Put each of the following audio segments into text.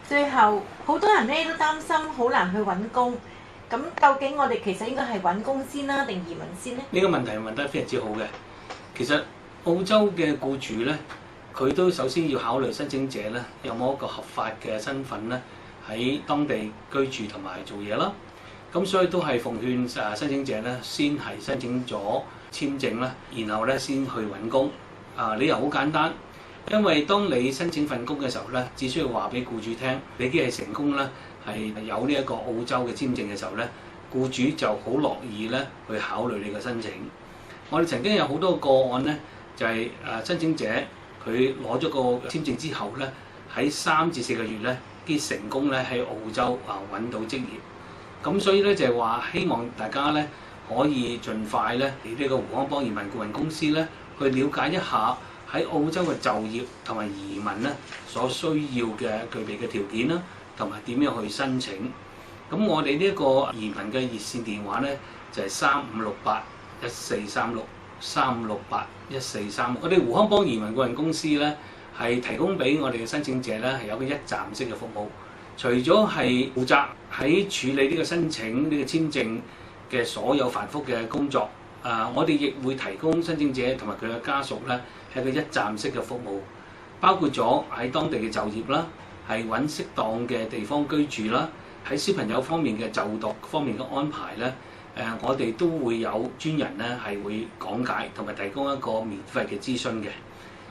最後好多人咧都擔心好難去揾工，咁究竟我哋其實應該係揾工先啦，定移民先呢？呢個問題問得非常之好嘅。其實澳洲嘅僱主咧，佢都首先要考慮申請者咧有冇一個合法嘅身份咧喺當地居住同埋做嘢啦。咁所以都係奉勸申請者咧，先係申請咗簽證啦，然後咧先去揾工。理由好簡單，因為當你申請份工嘅時候咧，只需要話俾僱主聽，你已經係成功咧係有呢一個澳洲嘅簽證嘅時候咧，僱主就好樂意咧去考慮你嘅申請。我哋曾經有好多個案咧，就係申請者佢攞咗個簽證之後咧，喺3至4個月咧，啲成功咧喺澳洲揾到職業。咁所以咧就係話希望大家咧可以盡快咧嚟呢個胡康邦移民顧問公司咧去了解一下喺澳洲嘅就業同埋移民咧所需要嘅具備嘅條件啦，同埋點樣去申請。咁我哋呢一個移民嘅熱線電話咧就係3568143635681436。我哋胡康邦移民顧問公司咧係提供俾我哋嘅申請者咧係有個一站式嘅服務。除咗係負責喺處理呢個申請呢個簽證嘅所有繁複嘅工作，我哋亦會提供申請者同埋佢嘅家屬咧係個一站式嘅服務，包括咗喺當地嘅就業啦，係揾適當嘅地方居住啦，喺小朋友方面嘅就讀方面嘅安排咧，我哋都會有專人咧係會講解同埋提供一個免費嘅諮詢嘅。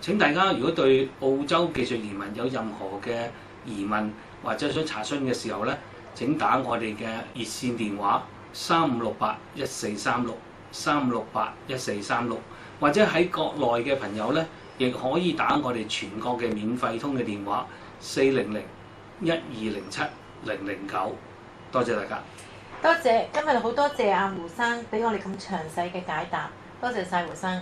請大家如果對澳洲技術移民有任何嘅疑問或者想查詢嘅時候咧，請打我哋嘅熱線電話3568143635681436，或者喺國內嘅朋友咧，亦可以打我哋全國嘅免費通嘅電話400-1207-009。多謝大家。多謝，今日好多謝阿胡生俾我哋咁詳細嘅解答，多謝晒胡生。